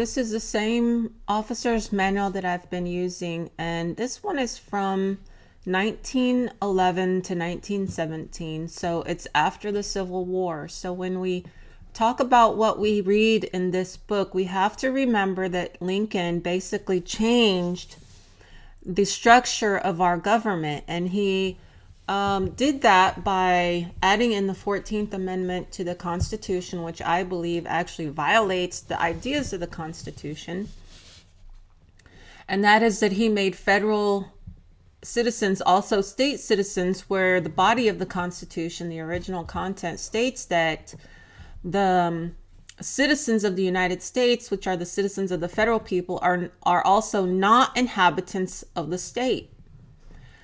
This is the same officer's manual that I've been using, and this one is from 1911 to 1917, so it's after the Civil War. So when we talk about what we read in this book, we have to remember that Lincoln basically changed the structure of our government, and he did that by adding in the 14th Amendment to the Constitution, which I believe actually violates the ideas of the Constitution. And that is that he made federal citizens also state citizens, where the body of the Constitution, the original content, states that the citizens of the United States, which are the citizens of the federal people, are also not inhabitants of the state.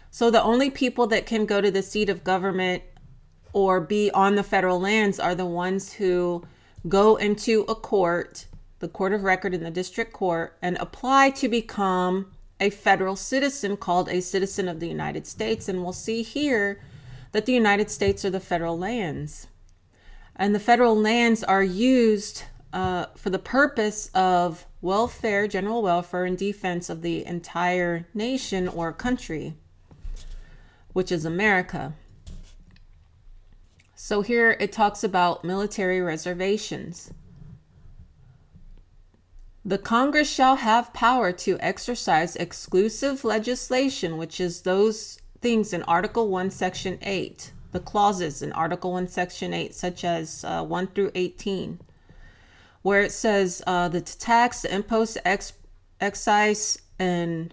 So the only people that can go to the seat of government or be on the federal lands are the ones who go into a court, the court of record in the district court, and apply to become a federal citizen called a citizen of the United States. And we'll see here that the United States are the federal lands. And the federal lands are used for the purpose of welfare, general welfare, and defense of the entire nation or country, which is America. So here it talks about military reservations. The Congress shall have power to exercise exclusive legislation, which is those things in Article 1, Section 8, the clauses in Article 1, Section 8, such as 1 through 18, where it says the tax, the impose, excise, and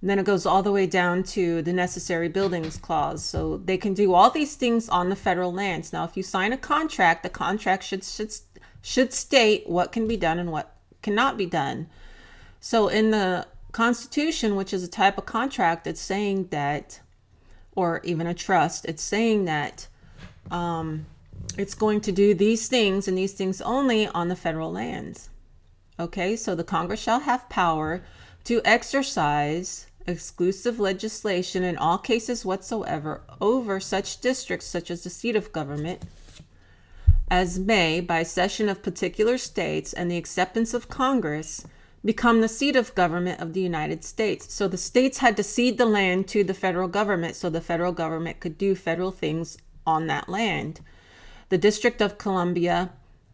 then it goes all the way down to the necessary buildings clause. So they can do all these things on the federal lands. Now, if you sign a contract, the contract should state what can be done and what cannot be done. So in the Constitution, which is a type of contract, it's saying that, or even a trust, it's saying that it's going to do these things and these things only on the federal lands. Okay, so the Congress shall have power to exercise exclusive legislation in all cases whatsoever over such districts, such as the seat of government, as may, by cession of particular states and the acceptance of Congress, become the seat of government of the United States. So the states had to cede the land to the federal government so the federal government could do federal things on that land. The District of Columbia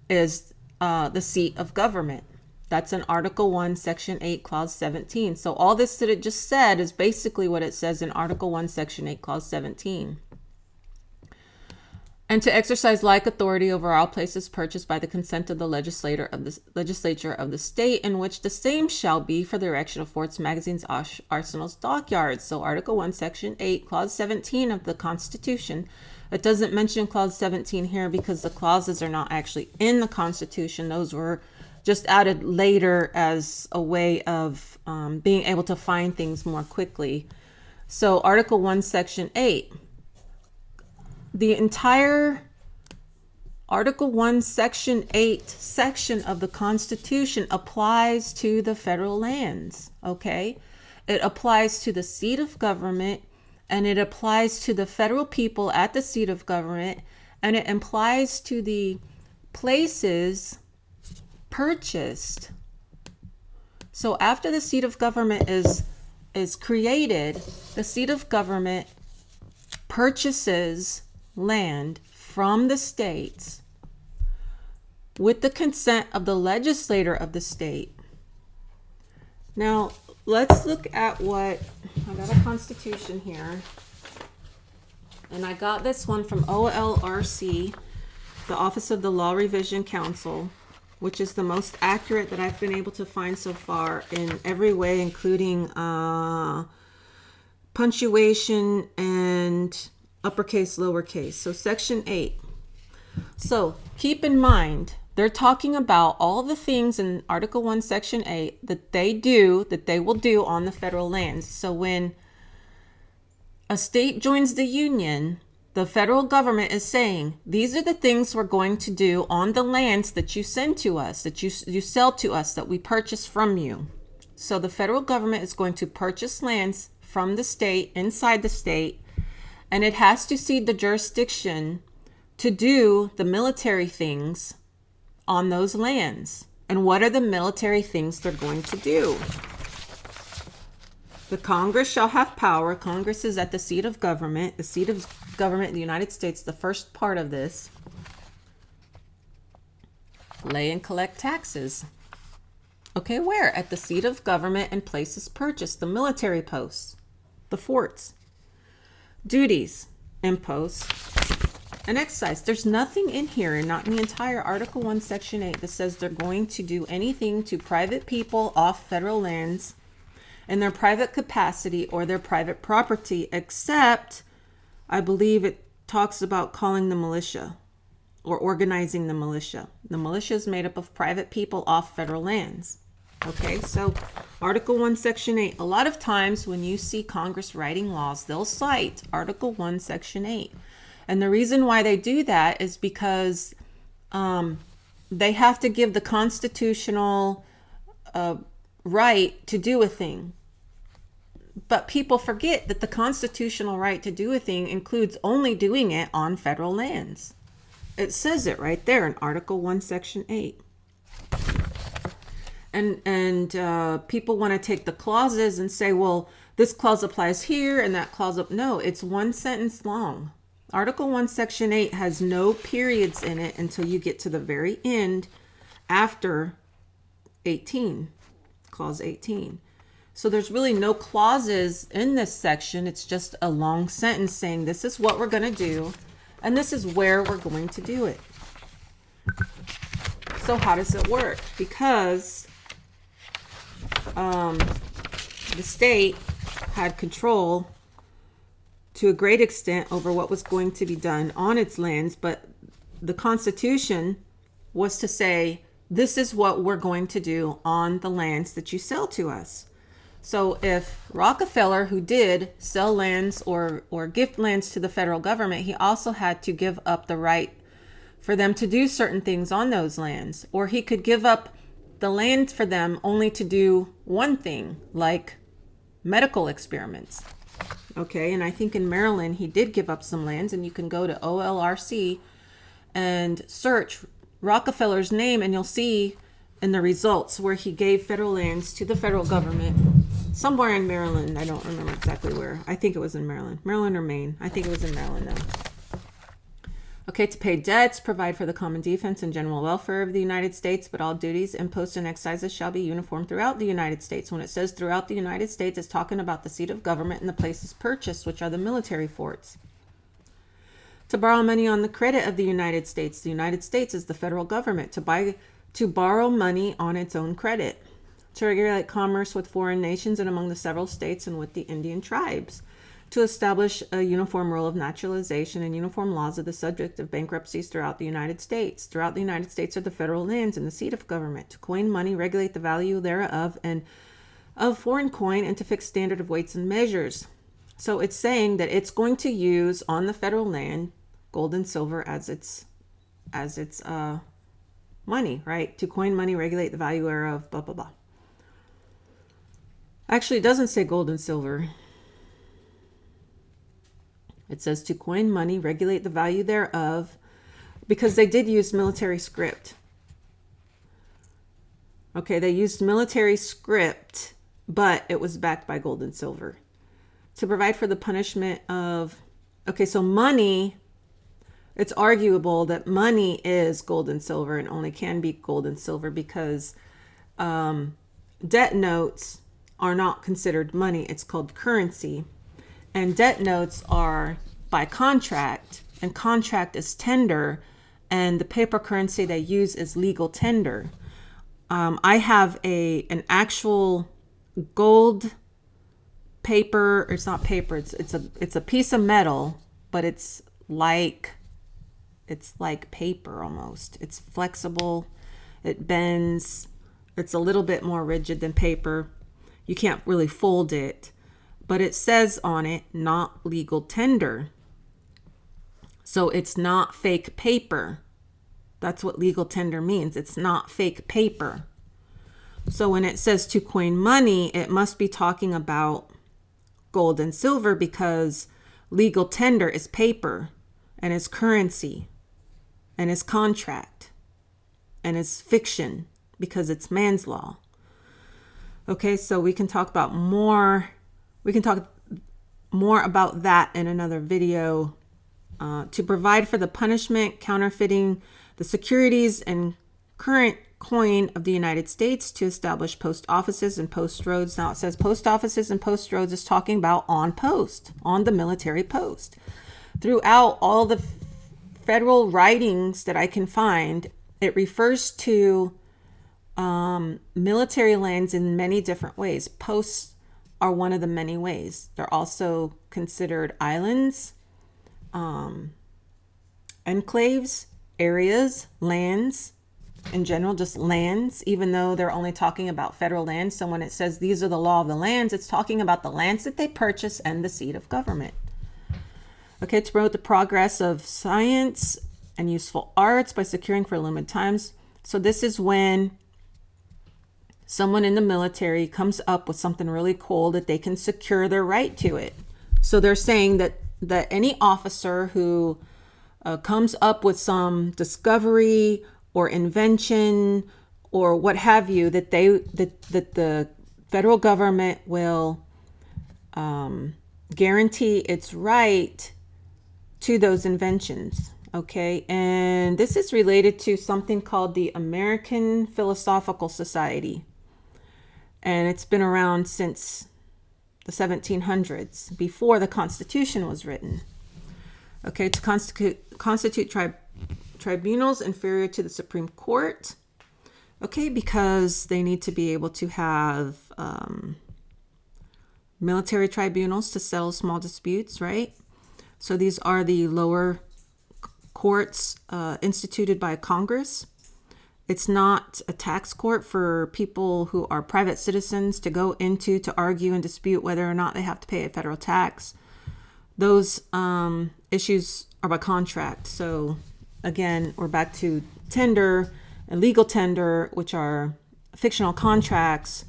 is the seat of government. That's in Article 1, Section 8, Clause 17. So all this that it just said is basically what it says in Article 1, Section 8, Clause 17. And to exercise like authority over all places purchased by the consent of the legislature of the state in which the same shall be for the erection of forts, magazines, arsenals, dockyards. So Article 1, Section 8, Clause 17 of the Constitution. It doesn't mention Clause 17 here because the clauses are not actually in the Constitution. Those were just added later as a way of being able to find things more quickly. So Article 1, Section 8. The entire Article 1, Section 8 section of the Constitution applies to the federal lands, okay? It applies to the seat of government, and it applies to the federal people at the seat of government, and it applies to the places purchased. So after the seat of government is created, the seat of government purchases land from the states with the consent of the legislator of the state. Now, let's look at what I got a constitution here, and I got this one from OLRC, the Office of the Law Revision Council, which is the most accurate that I've been able to find so far in every way, including punctuation and uppercase, lowercase. So Section 8. So keep in mind, they're talking about all the things in Article 1, Section 8 that they will do on the federal lands. So when a state joins the union, the federal government is saying, these are the things we're going to do on the lands that you send to us, that you sell to us, that we purchase from you. So the federal government is going to purchase lands from the state, inside the state, and it has to cede the jurisdiction to do the military things on those lands. And what are the military things they're going to do? The Congress shall have power. Congress is at the seat of government. The seat of government in the United States, the first part of this. Lay and collect taxes. Okay, where? At the seat of government and places purchased. The military posts. The forts. Duties. Imposts. And excise. There's nothing in here, and not in the entire Article 1, Section 8, that says they're going to do anything to private people off federal lands in their private capacity or their private property, except, I believe it talks about calling the militia or organizing the militia. The militia is made up of private people off federal lands. Okay, so Article 1, Section 8. A lot of times when you see Congress writing laws, they'll cite Article 1, Section 8. And the reason why they do that is because they have to give the constitutional right to do a thing. But people forget that the constitutional right to do a thing includes only doing it on federal lands. It says it right there in Article 1, Section 8. And people want to take the clauses and say, well, this clause applies here and that clause up. No, it's one sentence long. Article 1, Section 8 has no periods in it until you get to the very end after 18, Clause 18. So there's really no clauses in this section. It's just a long sentence saying this is what we're going to do and this is where we're going to do it. So how does it work? Because the state had control to a great extent over what was going to be done on its lands, but the Constitution was to say, this is what we're going to do on the lands that you sell to us. So if Rockefeller, who did sell lands or gift lands to the federal government, he also had to give up the right for them to do certain things on those lands. Or he could give up the land for them only to do one thing, like medical experiments. Okay, and I think in Maryland, he did give up some lands, and you can go to OLRC and search Rockefeller's name, and you'll see in the results where he gave federal lands to the federal government somewhere in Maryland. I don't remember exactly where. I think it was in Maryland or Maine. I think it was in Maryland though. Okay, to pay debts, provide for the common defense and general welfare of the United States, but all duties, imposts, and excises shall be uniform throughout the United States. When it says throughout the United States, it's talking about the seat of government and the places purchased, which are the military forts. To borrow money on the credit of the United States is the federal government. To borrow money on its own credit. To regulate commerce with foreign nations and among the several states and with the Indian tribes. To establish a uniform rule of naturalization and uniform laws of the subject of bankruptcies throughout the United States. Throughout the United States are the federal lands and the seat of government. To coin money, regulate the value thereof and of foreign coin, and to fix standard of weights and measures. So it's saying that it's going to use on the federal land gold and silver as its money, right? To coin money, regulate the value thereof, blah, blah, blah. Actually, it doesn't say gold and silver. It says to coin money, regulate the value thereof, because they did use military script. Okay, they used military script, but it was backed by gold and silver. To provide for the punishment of, okay, so money, it's arguable that money is gold and silver and only can be gold and silver because debt notes are not considered money. It's called currency. And debt notes are by contract, and contract is tender, and the paper currency they use is legal tender. I have an actual gold paper. It's not paper. It's a piece of metal, but it's like paper almost. It's flexible. It bends. It's a little bit more rigid than paper. You can't really fold it. But it says on it, not legal tender. So it's not fake paper. That's what legal tender means. It's not fake paper. So when it says to coin money, it must be talking about gold and silver because legal tender is paper and is currency and is contract and is fiction. because it's man's law. Okay, so we can talk more about that in another video. To provide for the punishment, counterfeiting the securities and current coin of the United States, to establish post offices and post roads. Now it says post offices and post roads is talking about on post, on the military post. Throughout all the federal writings that I can find, it refers to military lands in many different ways. Posts are one of the many ways. They're also considered islands, enclaves, areas, lands, in general, just lands, even though they're only talking about federal lands. So when it says these are the law of the lands, it's talking about the lands that they purchase and the seat of government. Okay, to promote the progress of science and useful arts by securing for limited times. So this is when someone in the military comes up with something really cool that they can secure their right to it. So they're saying that any officer who comes up with some discovery or invention or what have you, that the federal government will guarantee its right to those inventions. Okay, and this is related to something called the American Philosophical Society, and it's been around since the 1700s, before the Constitution was written. Okay, to constitute tribunals inferior to the Supreme Court. Okay, because they need to be able to have military tribunals to settle small disputes, right? So these are the lower courts instituted by Congress. It's not a tax court for people who are private citizens to go into to argue and dispute whether or not they have to pay a federal tax. Those issues are by contract. So again, we're back to tender and legal tender, which are fictional contracts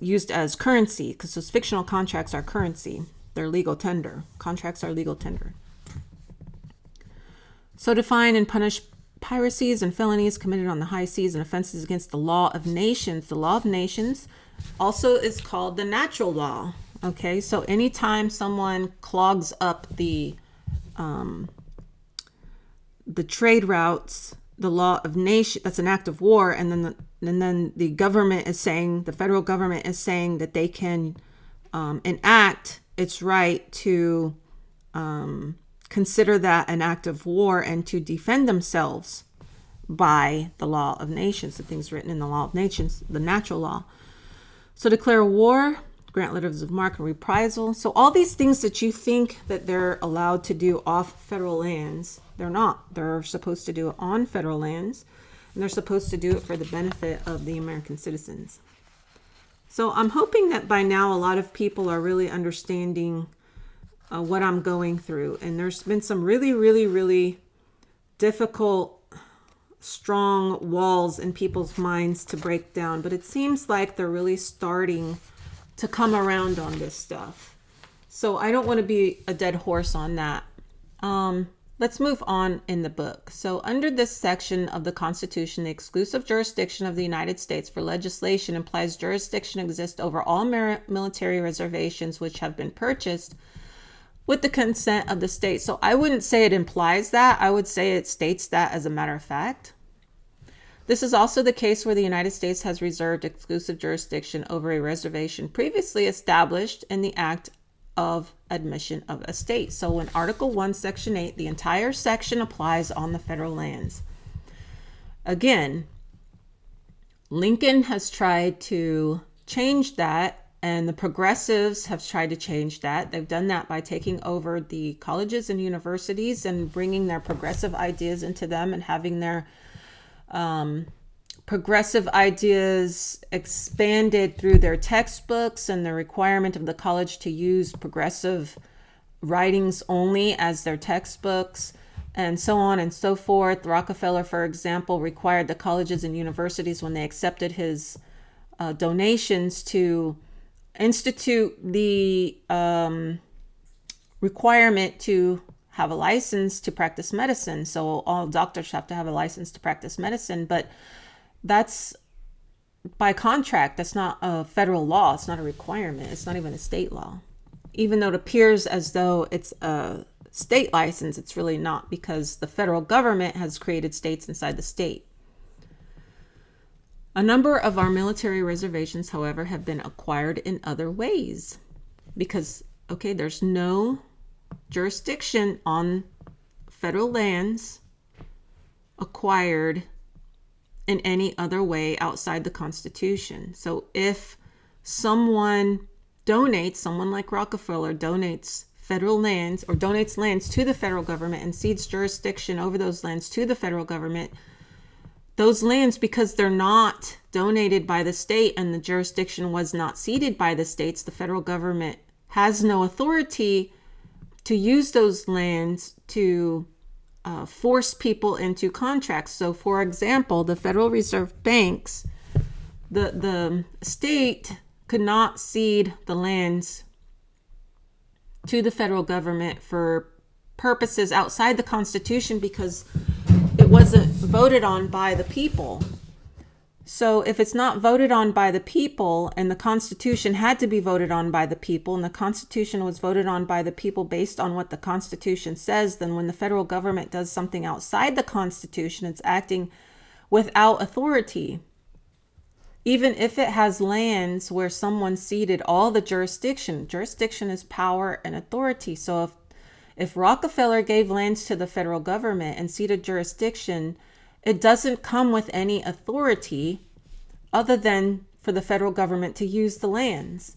used as currency, because those fictional contracts are currency. They're legal tender. Contracts are legal tender. So define and punish piracies and felonies committed on the high seas and offenses against the law of nations. The law of nations also is called the natural law. Okay, so anytime someone clogs up the trade routes, the law of nation, that's an act of war, and then the government is saying, the federal government is saying that they can enact its right to consider that an act of war and to defend themselves by the law of nations, the things written in the law of nations, the natural law. So declare war, grant letters of marque and reprisal. So all these things that you think that they're allowed to do off federal lands, they're not. They're supposed to do it on federal lands, and they're supposed to do it for the benefit of the American citizens. So I'm hoping that by now a lot of people are really understanding what I'm going through. And there's been some really, really, really difficult, strong walls in people's minds to break down. But it seems like they're really starting to come around on this stuff. So I don't want to be a dead horse on that. Let's move on in the book. So under this section of the Constitution, the exclusive jurisdiction of the United States for legislation implies jurisdiction exists over all military reservations which have been purchased with the consent of the state. So I wouldn't say it implies that. I would say it states that as a matter of fact. This is also the case where the United States has reserved exclusive jurisdiction over a reservation previously established in the Act of Admission of a State. So in Article 1, Section 8, the entire section applies on the federal lands. Again, Lincoln has tried to change that, and the progressives have tried to change that. They've done that by taking over the colleges and universities and bringing their progressive ideas into them and having their progressive ideas expanded through their textbooks and the requirement of the college to use progressive writings only as their textbooks, and so on and so forth. Rockefeller, for example, required the colleges and universities, when they accepted his donations, to institute the requirement to have a license to practice medicine. So all doctors have to have a license to practice medicine. But that's by contract. That's not a federal law. It's not a requirement. It's not even a state law. Even though it appears as though it's a state license, it's really not, because the federal government has created states inside the state. A number of our military reservations, however, have been acquired in other ways because, okay, there's no jurisdiction on federal lands acquired in any other way outside the Constitution. So if someone like Rockefeller donates federal lands or donates lands to the federal government and cedes jurisdiction over those lands to the federal government, those lands, because they're not donated by the state and the jurisdiction was not ceded by the states, the federal government has no authority to use those lands to force people into contracts. So, for example, the Federal Reserve banks, the state could not cede the lands to the federal government for purposes outside the Constitution because it wasn't voted on by the people. So if it's not voted on by the people, and the Constitution had to be voted on by the people, and the Constitution was voted on by the people based on what the Constitution says, then when the federal government does something outside the Constitution, it's acting without authority. Even if it has lands where someone ceded all the jurisdiction is power and authority. So if Rockefeller gave lands to the federal government and ceded jurisdiction, it doesn't come with any authority other than for the federal government to use the lands.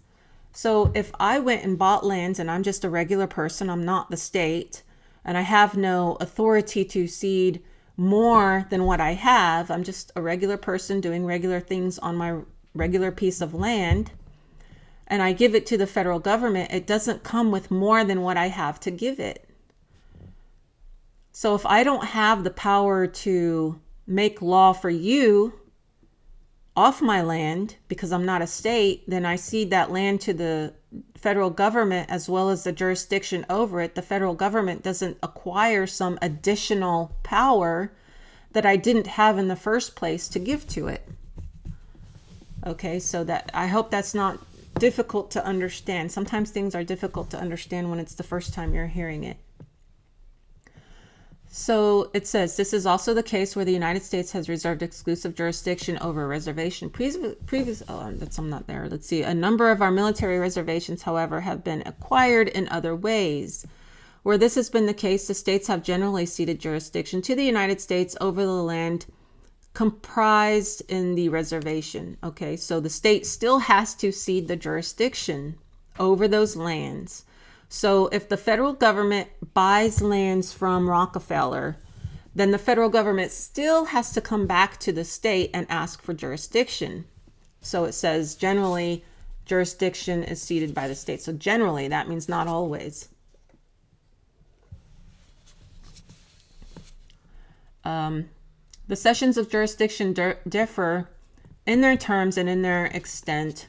So if I went and bought lands and I'm just a regular person, I'm not the state, and I have no authority to cede more than what I have, I'm just a regular person doing regular things on my regular piece of land, and I give it to the federal government, it doesn't come with more than what I have to give it. So if I don't have the power to make law for you off my land because I'm not a state, then I cede that land to the federal government as well as the jurisdiction over it. The federal government doesn't acquire some additional power that I didn't have in the first place to give to it. Okay, so that I hope that's not difficult to understand. Sometimes things are difficult to understand when it's the first time you're hearing it. So it says, this is also the case where the United States has reserved exclusive jurisdiction over a reservation. I'm not there. Let's see. A number of our military reservations, however, have been acquired in other ways. Where this has been the case, the states have generally ceded jurisdiction to the United States over the land comprised in the reservation. Okay, so the state still has to cede the jurisdiction over those lands. So if the federal government buys lands from Rockefeller, then the federal government still has to come back to the state and ask for jurisdiction. So it says generally jurisdiction is ceded by the state. So generally, that means not always. The sessions of jurisdiction differ in their terms and in their extent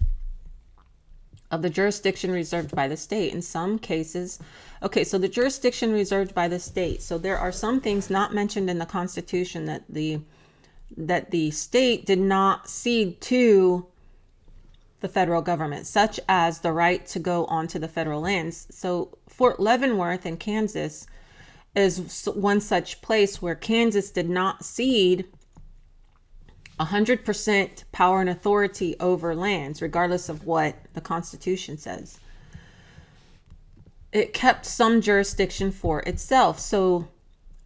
of the jurisdiction reserved by the state. In some cases, okay, so the jurisdiction reserved by the state. So there are some things not mentioned in the Constitution that the state did not cede to the federal government, such as the right to go onto the federal lands. So Fort Leavenworth in Kansas is one such place where Kansas did not cede 100% power and authority over lands, regardless of what the Constitution says. It kept some jurisdiction for itself. So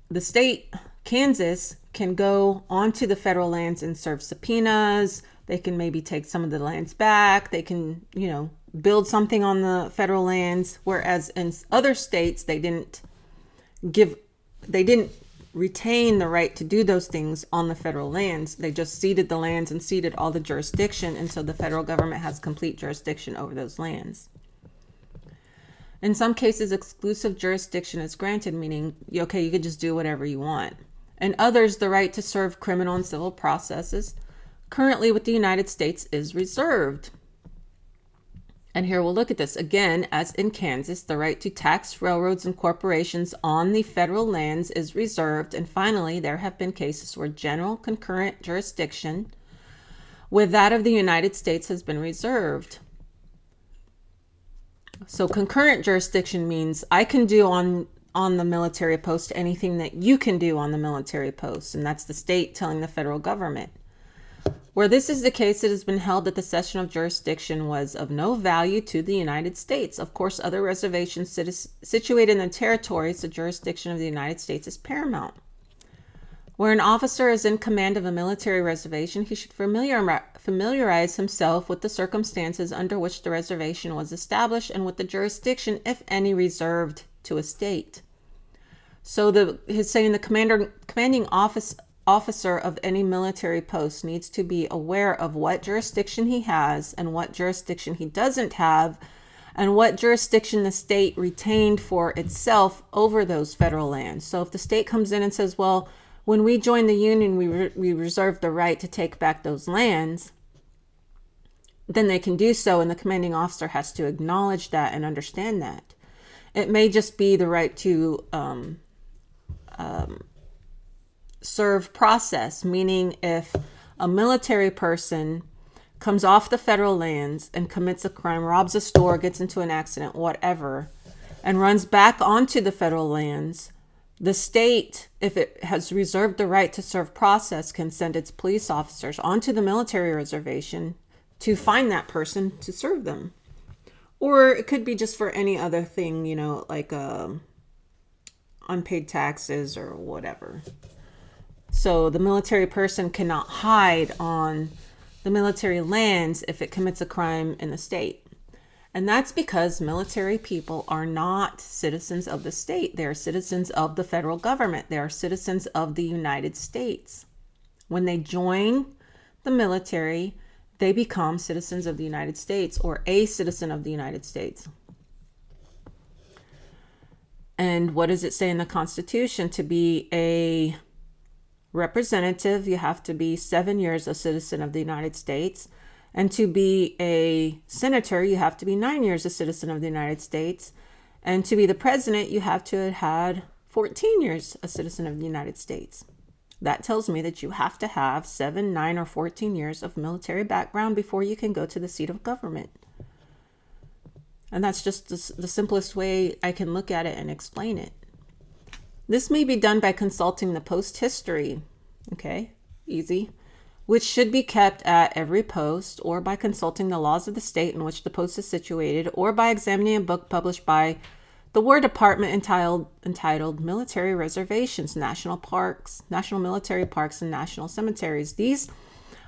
the state, Kansas, can go onto the federal lands and serve subpoenas. They can maybe take some of the lands back. They can, build something on the federal lands. Whereas in other states, they didn't retain the right to do those things on the federal lands. They just ceded the lands and ceded all the jurisdiction. And so the federal government has complete jurisdiction over those lands. In some cases, exclusive jurisdiction is granted, meaning, okay, you could just do whatever you want. In others, the right to serve criminal and civil processes currently with the United States is reserved. And here we'll look at this again. As in Kansas, the right to tax railroads and corporations on the federal lands is reserved. And finally, there have been cases where general concurrent jurisdiction with that of the United States has been reserved. So concurrent jurisdiction means I can do on the military post anything that you can do on the military post, and that's the state telling the federal government. Where this is the case, it has been held that the cession of jurisdiction was of no value to the United States. Of course, other reservations situated in the territories, the jurisdiction of the United States is paramount. Where an officer is in command of a military reservation, he should familiarize himself with the circumstances under which the reservation was established and with the jurisdiction, if any, reserved to a state. So he's saying the commanding officer of any military post needs to be aware of what jurisdiction he has and what jurisdiction he doesn't have, and what jurisdiction the state retained for itself over those federal lands. So if the state comes in and says, well, when we joined the Union, we reserved the right to take back those lands, then they can do so, and the commanding officer has to acknowledge that and understand that. It may just be the right to serve process, meaning if a military person comes off the federal lands and commits a crime, robs a store, gets into an accident, whatever, and runs back onto the federal lands, the state, if it has reserved the right to serve process, can send its police officers onto the military reservation to find that person to serve them. Or it could be just for any other thing, like unpaid taxes or whatever. So the military person cannot hide on the military lands if it commits a crime in the state. And that's because military people are not citizens of the state. They are citizens of the federal government. They are citizens of the United States. When they join the military, they become citizens of the United States, or a citizen of the United States. And what does it say in the Constitution? To be a representative, you have to be 7 years a citizen of the United States. And to be a senator, you have to be 9 years a citizen of the United States. And to be the president, you have to have had 14 years a citizen of the United States. That tells me that you have to have 7, 9, or 14 years of military background before you can go to the seat of government. And that's just the simplest way I can look at it and explain it. This may be done by consulting the post history. Okay, easy. Which should be kept at every post, or by consulting the laws of the state in which the post is situated, or by examining a book published by the War Department entitled Military Reservations, National Parks, National Military Parks, and National Cemeteries. These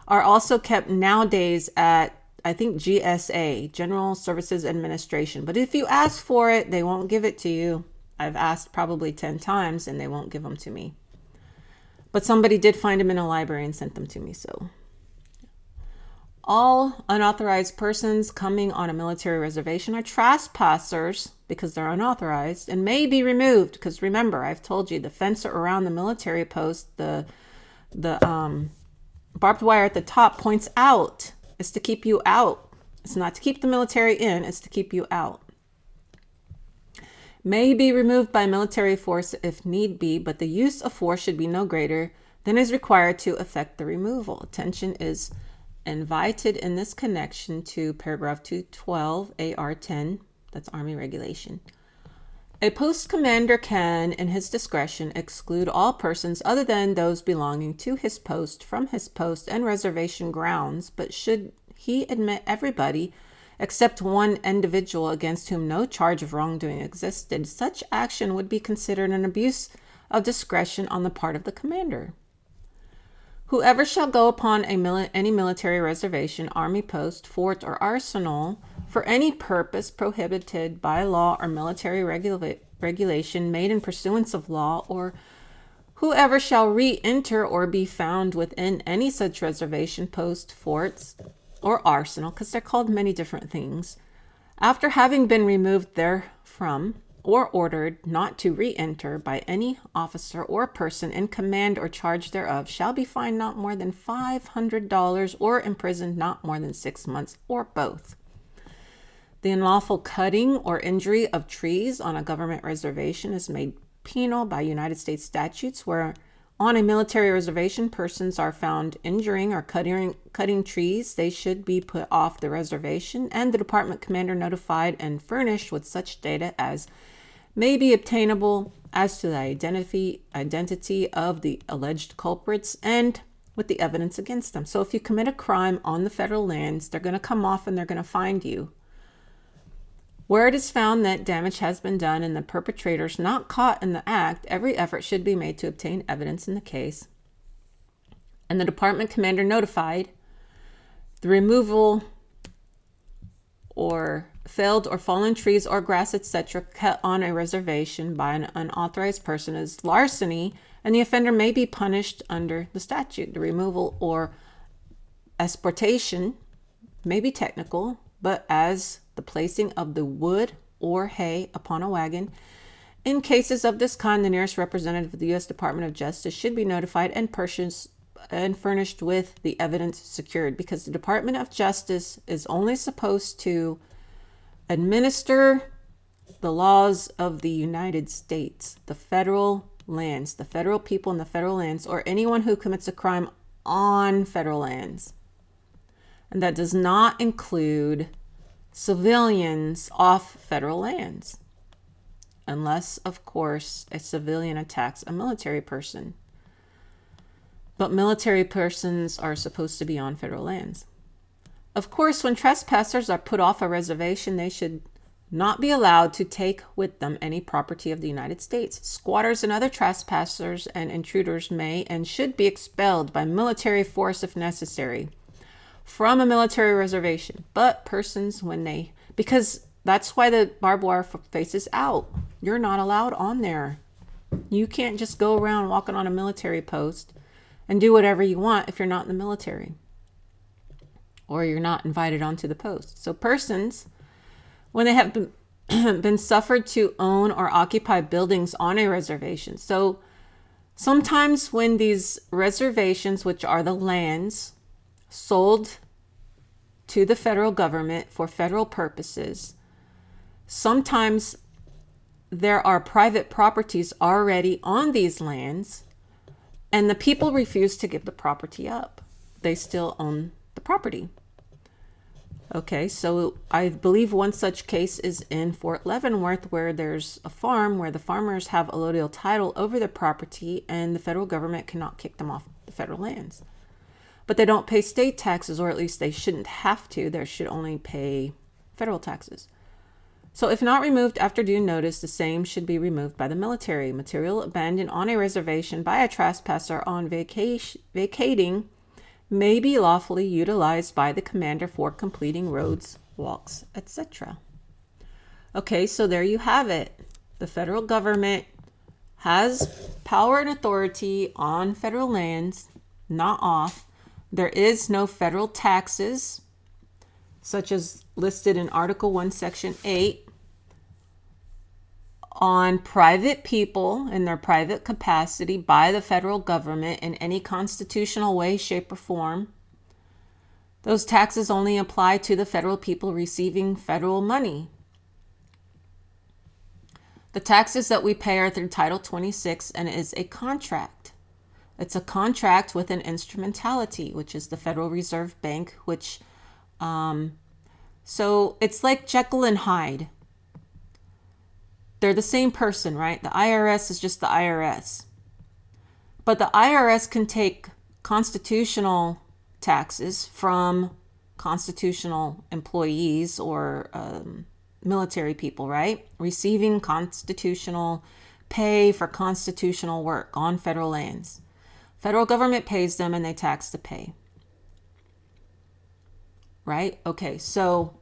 are also kept nowadays at, I think, GSA, General Services Administration. But if you ask for it, they won't give it to you. I've asked probably 10 times and they won't give them to me. But somebody did find them in a library and sent them to me. So all unauthorized persons coming on a military reservation are trespassers because they're unauthorized and may be removed. Because remember, I've told you the fence around the military post, the barbed wire at the top points out. It's to keep you out. It's not to keep the military in, it's to keep you out. May be removed by military force if need be, but the use of force should be no greater than is required to effect the removal. Attention is invited in this connection to paragraph 212 AR 10, that's Army regulation. A post commander can, in his discretion, exclude all persons other than those belonging to his post from his post and reservation grounds, but should he admit everybody except one individual against whom no charge of wrongdoing existed, such action would be considered an abuse of discretion on the part of the commander. Whoever shall go upon any military reservation, army post, fort, or arsenal for any purpose prohibited by law or military regulation made in pursuance of law, or whoever shall re-enter or be found within any such reservation, post, forts, or arsenal, because they're called many different things, after having been removed therefrom or ordered not to re-enter by any officer or person in command or charge thereof, shall be fined not more than $500 or imprisoned not more than 6 months, or both. The unlawful cutting or injury of trees on a government reservation is made penal by United States statutes, where On a military reservation, persons are found injuring or cutting trees. They should be put off the reservation, and the department commander notified and furnished with such data as may be obtainable as to the identity of the alleged culprits and with the evidence against them. So if you commit a crime on the federal lands, they're going to come off and they're going to find you. Where it is found that damage has been done and the perpetrators not caught in the act, every effort should be made to obtain evidence in the case. And the department commander notified the removal or felled or fallen trees or grass, etc., cut on a reservation by an unauthorized person is larceny, and the offender may be punished under the statute. The removal or exportation may be technical, but as the placing of the wood or hay upon a wagon. In cases of this kind, the nearest representative of the U.S. Department of Justice should be notified and furnished with the evidence secured, because the Department of Justice is only supposed to administer the laws of the United States, the federal lands, the federal people in the federal lands, or anyone who commits a crime on federal lands. And that does not include civilians off federal lands, unless, of course, a civilian attacks a military person. But military persons are supposed to be on federal lands. Of course, when trespassers are put off a reservation, they should not be allowed to take with them any property of the United States. Squatters and other trespassers and intruders may and should be expelled by military force if necessary from a military reservation. But persons, because that's why the barbed wire faces out. You're not allowed on there. You can't just go around walking on a military post and do whatever you want if you're not in the military or you're not invited onto the post. So persons, when they have been suffered to own or occupy buildings on a reservation. So sometimes when these reservations, which are the lands, sold to the federal government for federal purposes, sometimes there are private properties already on these lands, and the people refuse to give the property up. They still own the property. Okay, so I believe one such case is in Fort Leavenworth, where there's a farm where the farmers have allodial title over the property and the federal government cannot kick them off the federal lands. But they don't pay state taxes, or at least they shouldn't have to. They should only pay federal taxes. So if not removed after due notice, the same should be removed by the military. Material abandoned on a reservation by a trespasser on vacating may be lawfully utilized by the commander for completing roads, walks, etc. Okay, so there you have it. The federal government has power and authority on federal lands, not off. There is no federal taxes, such as listed in Article 1, Section 8, on private people in their private capacity by the federal government in any constitutional way, shape, or form. Those taxes only apply to the federal people receiving federal money. The taxes that we pay are through Title 26 and is a contract. It's a contract with an instrumentality, which is the Federal Reserve Bank, which, so it's like Jekyll and Hyde. They're the same person, right? The IRS is just the IRS. But the IRS can take constitutional taxes from constitutional employees or military people, right? Receiving constitutional pay for constitutional work on federal lands. Federal government pays them and they tax the pay. Right? Okay, so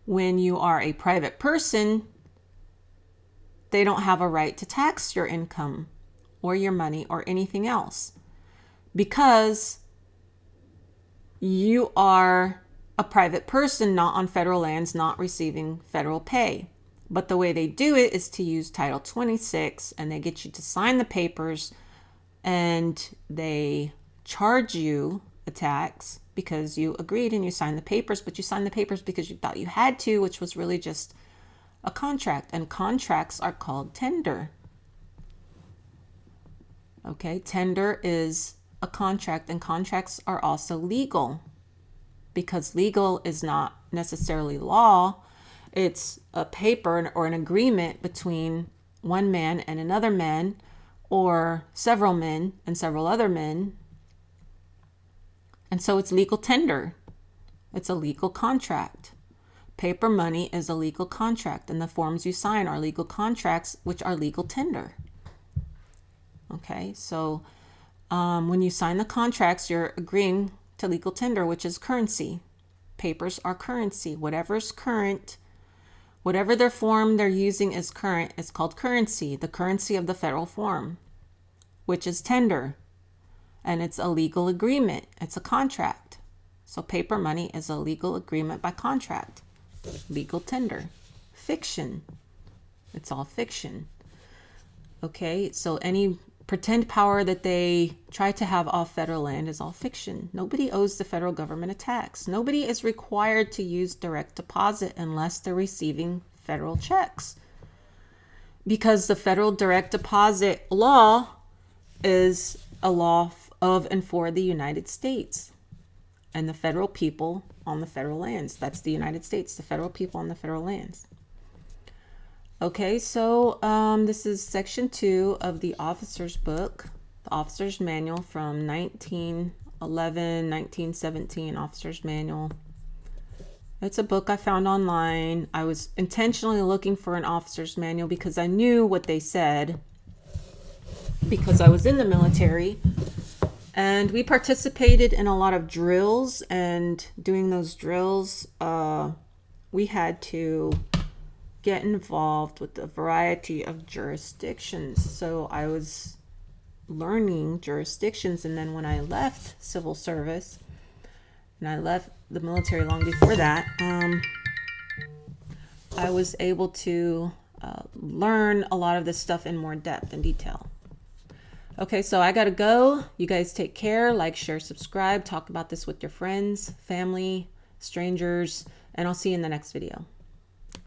when you are a private person, they don't have a right to tax your income or your money or anything else because you are a private person, not on federal lands, not receiving federal pay. But the way they do it is to use Title 26, and they get you to sign the papers, and they charge you a tax because you agreed and you signed the papers, but you signed the papers because you thought you had to, which was really just a contract, and contracts are called tender. Okay, tender is a contract, and contracts are also legal because legal is not necessarily law. It's a paper or an agreement between one man and another man, or several men and several other men. And so it's legal tender. It's a legal contract. Paper money is a legal contract, and the forms you sign are legal contracts, which are legal tender. Okay, so when you sign the contracts, you're agreeing to legal tender, which is currency. Papers are currency. Whatever's current, whatever their form they're using is current, it's called currency, the currency of the federal form, which is tender. And it's a legal agreement. It's a contract. So paper money is a legal agreement by contract. Legal tender. Fiction. It's all fiction. Okay, so any pretend power that they try to have off federal land is all fiction. Nobody owes the federal government a tax. Nobody is required to use direct deposit unless they're receiving federal checks. Because the federal direct deposit law is a law of and for the United States and the federal people on the federal lands. That's the United States, the federal people on the federal lands. Okay, so this is section 2 of the officer's book, the officer's manual from 1911, 1917 officer's manual. It's a book I found online. I was intentionally looking for an officer's manual because I knew what they said because I was in the military. And we participated in a lot of drills, and doing those drills, we had to get involved with a variety of jurisdictions. So I was learning jurisdictions, and then when I left civil service, and I left the military long before that, I was able to learn a lot of this stuff in more depth and detail. Okay, so I gotta go. You guys take care, like, share, subscribe, talk about this with your friends, family, strangers, and I'll see you in the next video.